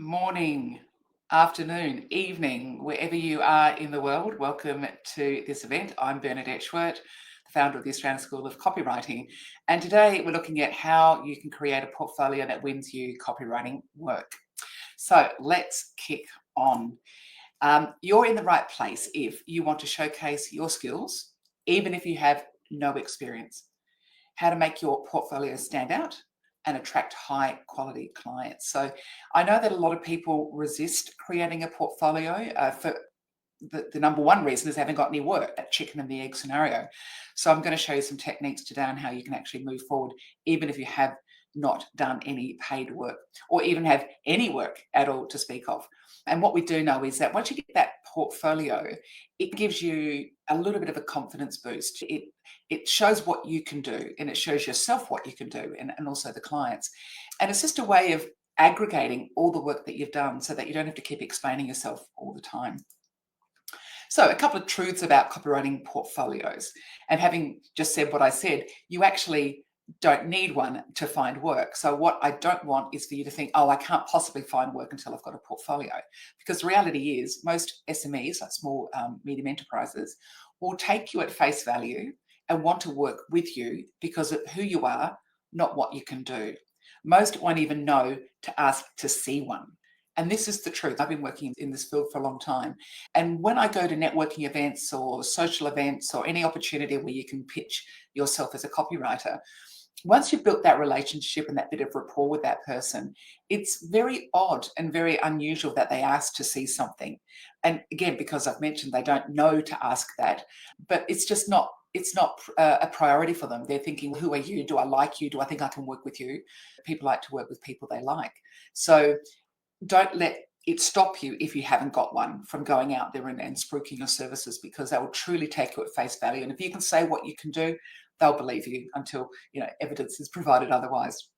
Morning, afternoon, evening, wherever you are in the world. Welcome to this event. I'm Bernadette Schwerdt, the founder of the Australian School of Copywriting. And today we're looking at how you can create a portfolio that wins you copywriting work. So let's kick on. You're in the right place if you want to showcase your skills, even if you have no experience. How to make your portfolio stand out and attract high quality clients. So I know that a lot of people resist creating a portfolio for the number one reason is they haven't got any work, that chicken and the egg scenario. So I'm going to show you some techniques today on how you can actually move forward, even if you have not done any paid work or even have any work at all to speak of. And what we do know is that once you get that portfolio, it gives you a little bit of a confidence boost. It shows what you can do, and it shows yourself what you can do, and also the clients. And it's just a way of aggregating all the work that you've done so that you don't have to keep explaining yourself all the time. So a couple of truths about copywriting portfolios. And having just said what I said, you actually don't need one to find work. So what I don't want is for you to think, oh, I can't possibly find work until I've got a portfolio. Because the reality is most SMEs, like small, medium enterprises, will take you at face value and want to work with you because of who you are, not what you can do. Most won't even know to ask to see one. And this is the truth. I've been working in this field for a long time. And when I go to networking events or social events or any opportunity where you can pitch yourself as a copywriter, once you've built that relationship and that bit of rapport with that person, it's very odd and very unusual that they ask to see something. And again, because I've mentioned they don't know to ask that, but it's not a priority for them. They're thinking, who are you? Do I like you? Do I think I can work with you? People like to work with people they like. So don't let it stop you if you haven't got one from going out there and spruiking your services, because they will truly take you at face value. And if you can say what you can do, they'll believe you until evidence is provided otherwise.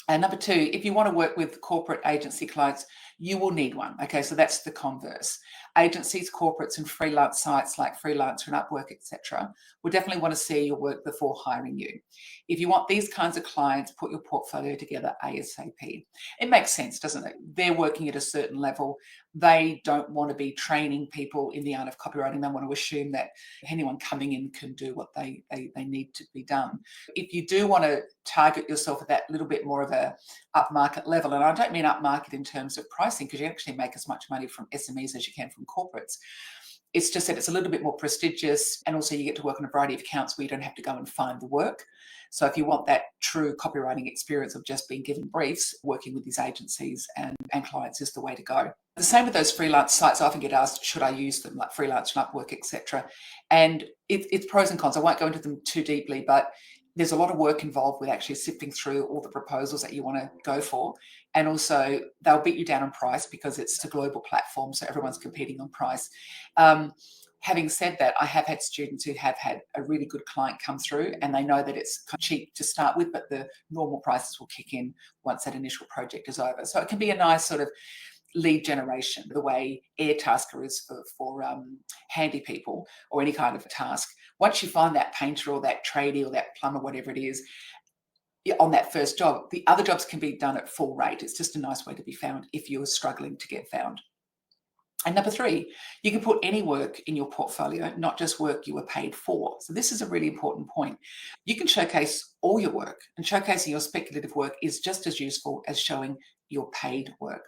And number two, if you want to work with corporate agency clients, you will need one. Okay, so that's the converse. Agencies, corporates, and freelance sites like Freelancer and Upwork, etc., will definitely want to see your work before hiring you. If you want these kinds of clients, put your portfolio together ASAP. It makes sense, doesn't it? They're working at a certain level. They don't want to be training people in the art of copywriting. They want to assume that anyone coming in can do what they need to be done. If you do want to target yourself at that little bit more of a upmarket level, and I don't mean upmarket in terms of pricing, because you actually make as much money from SMEs as you can from corporates. It's just that it's a little bit more prestigious, and also you get to work on a variety of accounts where you don't have to go and find the work. So if you want that true copywriting experience of just being given briefs, working with these agencies and clients is the way to go. The same with those freelance sites. I often get asked, should I use them, like Freelance and Upwork, etc. And it's pros and cons. I won't go into them too deeply, but there's a lot of work involved with actually sifting through all the proposals that you want to go for. And also they'll beat you down on price because it's a global platform, so everyone's competing on price. Having said that, I have had students who have had a really good client come through and they know that it's kind of cheap to start with, but the normal prices will kick in once that initial project is over. So it can be a nice sort of lead generation, the way Airtasker is for handy people or any kind of task. Once you find that painter or that tradie or that plumber, whatever it is, on that first job, the other jobs can be done at full rate. It's just a nice way to be found if you're struggling to get found. And number three, you can put any work in your portfolio, not just work you were paid for. So this is a really important point. You can showcase all your work, and showcasing your speculative work is just as useful as showing your paid work.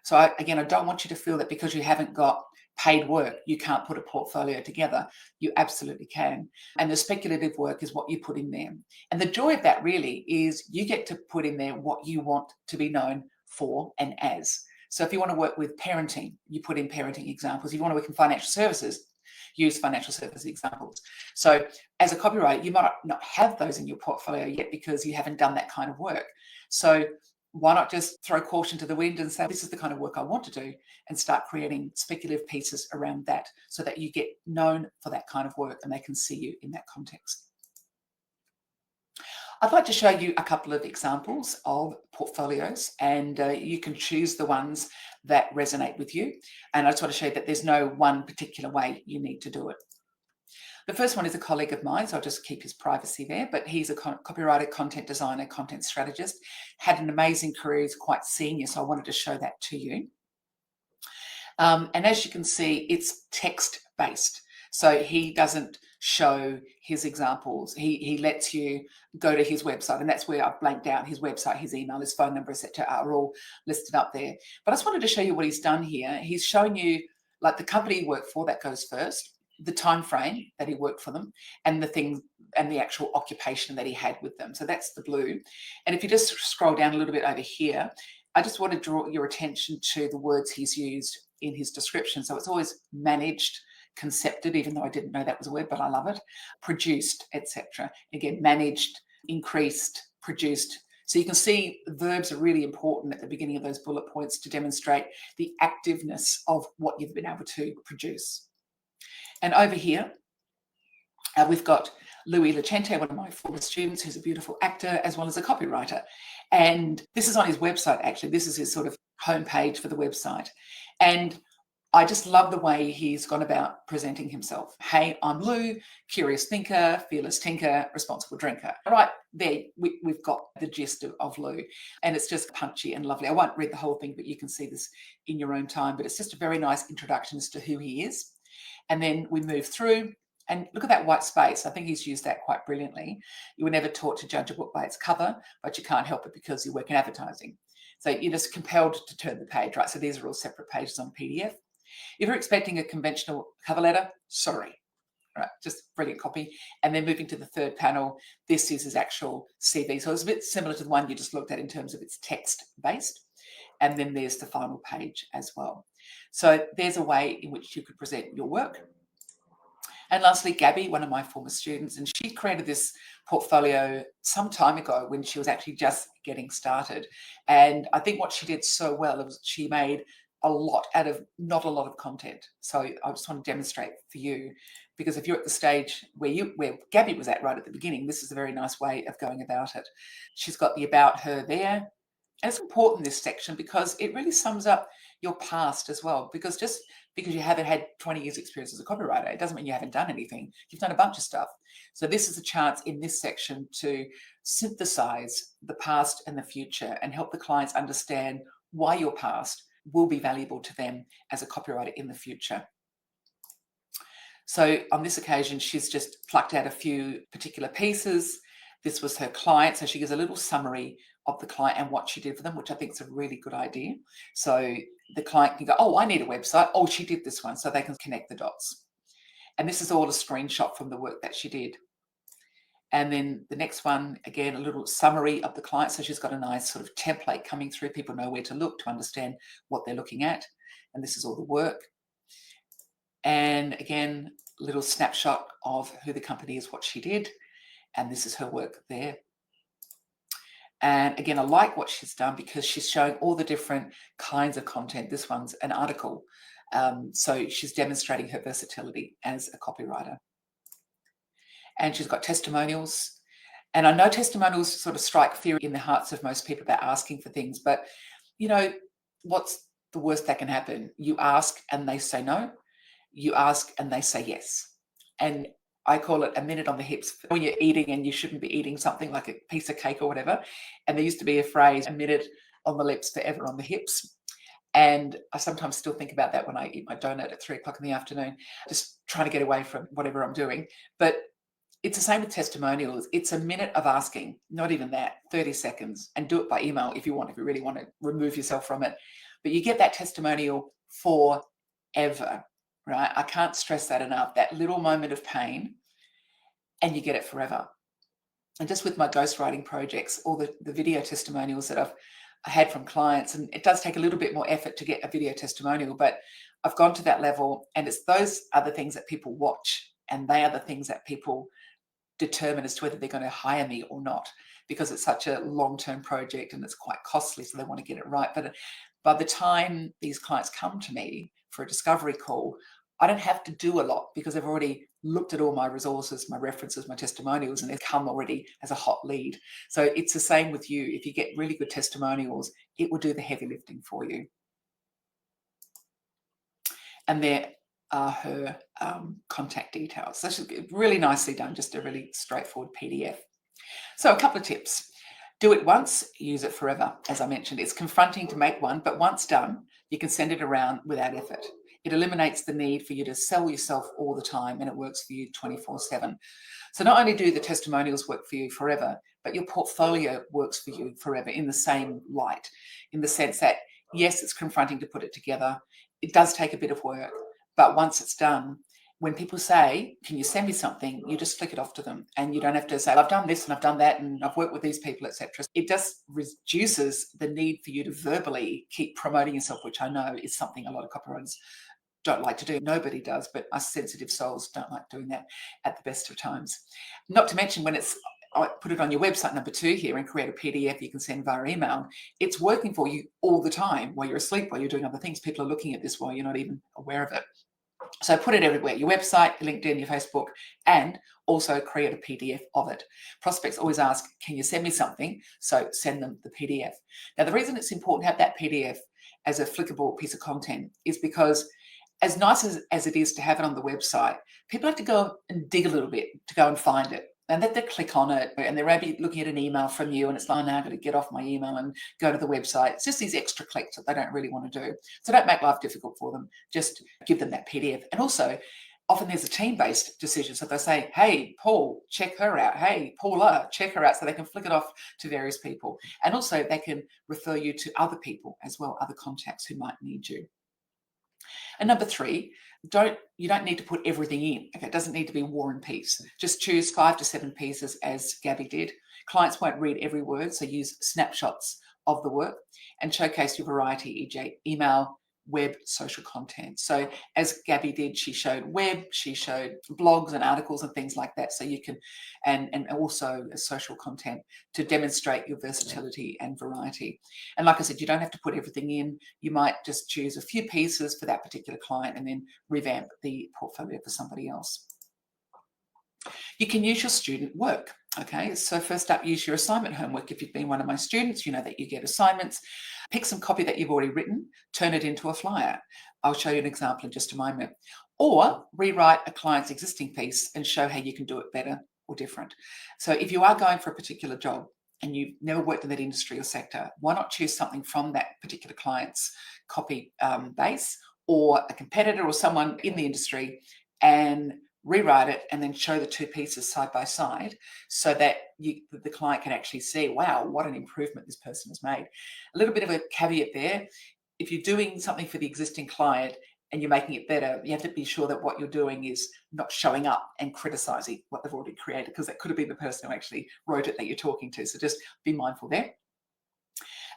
So again, I don't want you to feel that because you haven't got paid work, you can't put a portfolio together. You absolutely can. And the speculative work is what you put in there. And the joy of that really is you get to put in there what you want to be known for and as. So if you want to work with parenting, you put in parenting examples. If you want to work in financial services, use financial service examples. So as a copywriter, you might not have those in your portfolio yet because you haven't done that kind of work. So why not just throw caution to the wind and say, this is the kind of work I want to do, and start creating speculative pieces around that so that you get known for that kind of work and they can see you in that context. I'd like to show you a couple of examples of portfolios, and you can choose the ones that resonate with you. And I just want to show you that there's no one particular way you need to do it. The first one is a colleague of mine, so I'll just keep his privacy there, but he's a copywriter, content designer, content strategist, had an amazing career, he's quite senior, so I wanted to show that to you. And as you can see, it's text-based. So he doesn't show his examples. He lets you go to his website, and that's where I've blanked out his website, his email, his phone number, etc. are all listed up there. But I just wanted to show you what he's done here. He's shown you like the company he worked for, that goes first, the time frame that he worked for them, and the thing and the actual occupation that he had with them. So that's the blue. And if you just scroll down a little bit over here, I just want to draw your attention to the words he's used in his description. So it's always managed, concepted, even though I didn't know that was a word, but I love it, produced, etc. Again, managed, increased, produced. So you can see verbs are really important at the beginning of those bullet points to demonstrate the activeness of what you've been able to produce. And over here, we've got Louis Lachente, one of my former students, who's a beautiful actor as well as a copywriter. And this is on his website, actually. This is his sort of homepage for the website. And I just love the way he's gone about presenting himself. Hey, I'm Lou, curious thinker, fearless tinker, responsible drinker. Right there, we've got the gist of Lou. And it's just punchy and lovely. I won't read the whole thing, but you can see this in your own time. But it's just a very nice introduction as to who he is. And then we move through. And look at that white space. I think he's used that quite brilliantly. You were never taught to judge a book by its cover, but you can't help it because you work in advertising. So you're just compelled to turn the page, right? So these are all separate pages on PDF. If you're expecting a conventional cover letter, sorry, right? Just brilliant copy. And then moving to the third panel, this is his actual CV. So it's a bit similar to the one you just looked at in terms of it's text-based. And then there's the final page as well. So there's a way in which you could present your work. And lastly, Gabby, one of my former students, and she created this portfolio some time ago when she was actually just getting started. And I think what she did so well was she made a lot out of not a lot of content. So I just want to demonstrate for you, because if you're at the stage where Gabby was at right at the beginning, this is a very nice way of going about it. She's got the about her there. And it's important, this section, because it really sums up your past as well. Because just because you haven't had 20 years experience as a copywriter, it doesn't mean you haven't done anything. You've done a bunch of stuff. So this is a chance in this section to synthesize the past and the future and help the clients understand why your past will be valuable to them as a copywriter in the future. So on this occasion, she's just plucked out a few particular pieces. This was her client, so she gives a little summary of the client and what she did for them, which I think is a really good idea. So the client can go, oh, I need a website. Oh, she did this one, so they can connect the dots. And this is all a screenshot from the work that she did. And then the next one, again, a little summary of the client. So she's got a nice sort of template coming through. People know where to look to understand what they're looking at. And this is all the work. And again, a little snapshot of who the company is, what she did. And this is her work there. And again, I like what she's done because she's showing all the different kinds of content. This one's an article. So she's demonstrating her versatility as a copywriter. And she's got testimonials. And I know testimonials sort of strike fear in the hearts of most people about asking for things. But, you know, what's the worst that can happen? You ask and they say no. You ask and they say yes. And I call it a minute on the hips. When you're eating and you shouldn't be eating something like a piece of cake or whatever. And there used to be a phrase, a minute on the lips, forever on the hips. And I sometimes still think about that when I eat my donut at 3 o'clock in the afternoon, just trying to get away from whatever I'm doing. But it's the same with testimonials. It's a minute of asking, not even that, 30 seconds, and do it by email if you want, if you really want to remove yourself from it. But you get that testimonial forever, right? I can't stress that enough, that little moment of pain, and you get it forever. And just with my ghostwriting projects, all the video testimonials that I've had from clients, and it does take a little bit more effort to get a video testimonial, but I've gone to that level, and it's those are the things that people watch, and they are the things that people determine as to whether they're going to hire me or not, because it's such a long-term project and it's quite costly, so they want to get it right. But by the time these clients come to me for a discovery call, I don't have to do a lot because I've already looked at all my resources, my references, my testimonials, and they've come already as a hot lead. So it's the same with you. If you get really good testimonials, it will do the heavy lifting for you. And there, are her contact details. So she's really nicely done, just a really straightforward PDF. So a couple of tips. Do it once, use it forever. As I mentioned, it's confronting to make one, but once done, you can send it around without effort. It eliminates the need for you to sell yourself all the time, and it works for you 24/7. So not only do the testimonials work for you forever, but your portfolio works for you forever in the same light, in the sense that, yes, it's confronting to put it together. It does take a bit of work, but once it's done, when people say, can you send me something, you just flick it off to them, and you don't have to say, I've done this and I've done that and I've worked with these people, etc. It just reduces the need for you to verbally keep promoting yourself, which I know is something a lot of copywriters don't like to do. Nobody does, but us sensitive souls don't like doing that at the best of times. Not to mention when I put it on your website, number 2 here, and create a PDF you can send via email. It's working for you all the time while you're asleep, while you're doing other things. People are looking at this while you're not even aware of it. So put it everywhere, your website, your LinkedIn, your Facebook, and also create a PDF of it. Prospects always ask, can you send me something? So send them the PDF. Now, the reason it's important to have that PDF as a flickable piece of content is because as nice as it is to have it on the website, people have to go and dig a little bit to go and find it. And then they click on it and they're maybe looking at an email from you and it's like, oh, now I've got to get off my email and go to the website. It's just these extra clicks that they don't really want to do. So don't make life difficult for them. Just give them that PDF. And also, often there's a team-based decision. So they say, hey, Paul, check her out. Hey, Paula, check her out. So they can flick it off to various people. And also they can refer you to other people as well, other contacts who might need you. And number 3, you don't need to put everything in. Okay, it doesn't need to be War and Peace. Just choose 5 to 7 pieces, as Gabby did. Clients won't read every word, so use snapshots of the work and showcase your variety, e.g. email, web, social content. So as Gabby did, she showed web, she showed blogs and articles and things like that. So you can, and also social content to demonstrate your versatility and variety. And like I said, you don't have to put everything in. You might just choose a few pieces for that particular client and then revamp the portfolio for somebody else. You can use your student work. Okay, so first up, use your assignment homework. If you've been one of my students, you know that you get assignments. Pick some copy that you've already written, turn it into a flyer. I'll show you an example in just a moment. Or rewrite a client's existing piece and show how you can do it better or different. So if you are going for a particular job and you've never worked in that industry or sector, why not choose something from that particular client's copy base or a competitor or someone in the industry and rewrite it and then show the 2 pieces side by side so that the client can actually see, wow, what an improvement this person has made. A little bit of a caveat there. If you're doing something for the existing client and you're making it better, you have to be sure that what you're doing is not showing up and criticizing what they've already created, because that could have been the person who actually wrote it that you're talking to. So just be mindful there.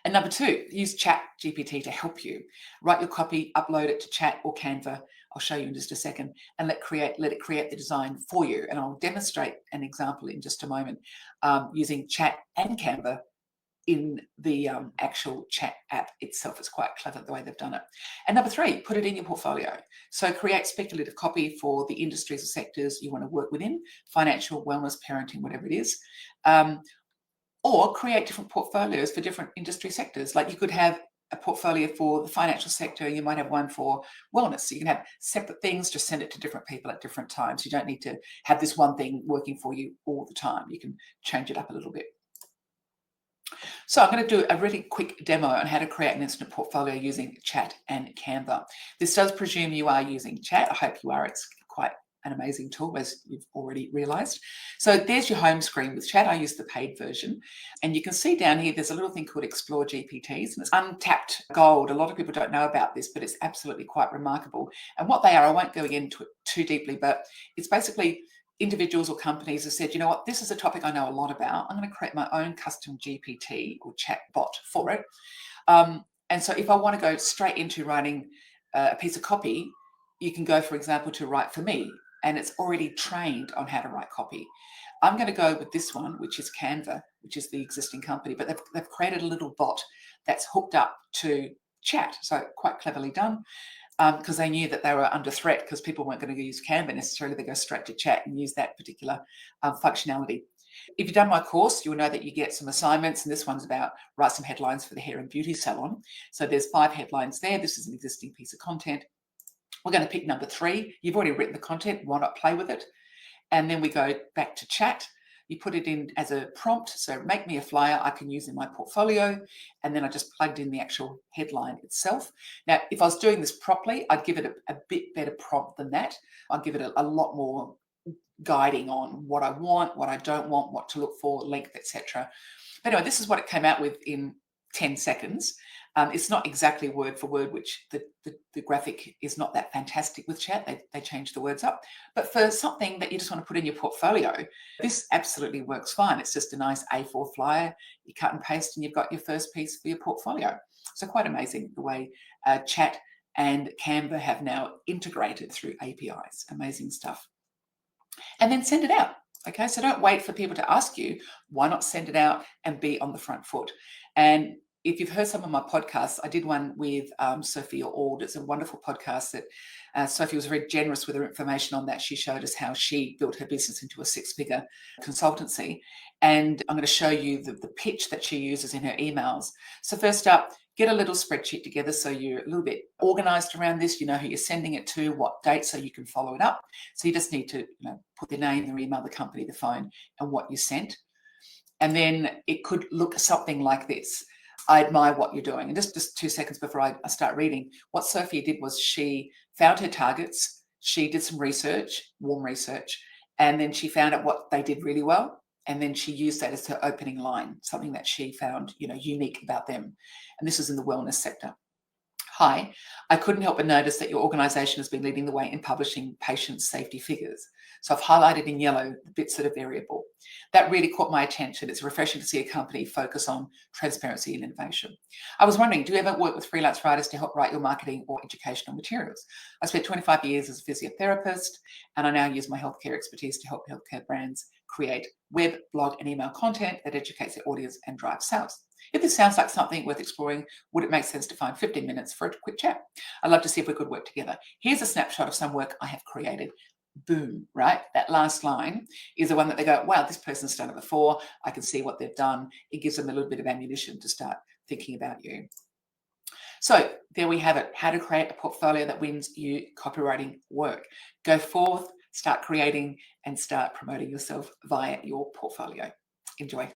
And number 2, use ChatGPT to help you. Write your copy, upload it to Chat or Canva. I'll show you in just a second, and let it create the design for you. And I'll demonstrate an example in just a moment using Chat and Canva in the actual Chat app itself. It's quite clever the way they've done it. And number 3, put it in your portfolio. So create speculative copy for the industries or sectors you want to work within, financial, wellness, parenting, whatever it is. Or create different portfolios for different industry sectors. Like you could have a portfolio for the financial sector, you might have one for wellness. So you can have separate things, just send it to different people at different times. You don't need to have this one thing working for you all the time. You can change it up a little bit. So I'm going to do a really quick demo on how to create an instant portfolio using Chat and Canva. This does presume you are using Chat. I hope you are. It's quite an amazing tool, as you've already realized. So there's your home screen with Chat. I use the paid version. And you can see down here, there's a little thing called Explore GPTs, and it's untapped gold. A lot of people don't know about this, but it's absolutely quite remarkable. And what they are, I won't go into it too deeply, but it's basically individuals or companies have said, you know what, this is a topic I know a lot about. I'm going to create my own custom GPT or chat bot for it. And so if I want to go straight into writing a piece of copy, you can go, for example, to Write For Me, and it's already trained on how to write copy. I'm going to go with this one, which is Canva, which is the existing company, but they've created a little bot that's hooked up to Chat. So quite cleverly done, because they knew that they were under threat because people weren't going to use Canva necessarily. They go straight to Chat and use that particular functionality. If you've done my course, you'll know that you get some assignments, and this one's about write some headlines for the hair and beauty salon. So there's 5 headlines there. This is an existing piece of content. We're going to pick number 3. You've already written the content. Why not play with it? And then we go back to chat. You put it in as a prompt. So make me a flyer I can use in my portfolio. And then I just plugged in the actual headline itself. Now, if I was doing this properly, I'd give it a bit better prompt than that. I'd give it a lot more guiding on what I want, what I don't want, what to look for, length, etc. But anyway, this is what it came out with in 10 seconds. It's not exactly word for word, which the graphic is not that fantastic with chat. They change the words up. But for something that you just want to put in your portfolio, this absolutely works fine. It's just a nice A4 flyer. You cut and paste and you've got your first piece for your portfolio. So quite amazing the way chat and Canva have now integrated through APIs. Amazing stuff. And then send it out. Okay, so don't wait for people to ask you. Why not send it out and be on the front foot? And if you've heard some of my podcasts, I did one with Sophia Ald. It's a wonderful podcast that Sophie was very generous with her information on that. She showed us how she built her business into a 6-figure consultancy. And I'm going to show you the pitch that she uses in her emails. So first up, get a little spreadsheet together so you're a little bit organized around this. You know who you're sending it to, what date, so you can follow it up. So you just need to put their name, their email, the company, the phone, and what you sent. And then it could look something like this. I admire what you're doing. And just 2 seconds before I start reading, what Sophia did was she found her targets, she did some research, warm research, and then she found out what they did really well. And then she used that as her opening line, something that she found, unique about them. And this is in the wellness sector. Hi, I couldn't help but notice that your organisation has been leading the way in publishing patient safety figures. So I've highlighted in yellow the bits that are variable. That really caught my attention. It's refreshing to see a company focus on transparency and innovation. I was wondering, do you ever work with freelance writers to help write your marketing or educational materials? I spent 25 years as a physiotherapist, and I now use my healthcare expertise to help healthcare brands create web, blog, and email content that educates their audience and drives sales. If this sounds like something worth exploring, would it make sense to find 15 minutes for a quick chat? I'd love to see if we could work together. Here's a snapshot of some work I have created. Boom, right? That last line is the one that they go, wow, this person's done it before. I can see what they've done. It gives them a little bit of ammunition to start thinking about you. So there we have it, how to create a portfolio that wins you copywriting work. Go forth, start creating, and start promoting yourself via your portfolio. Enjoy.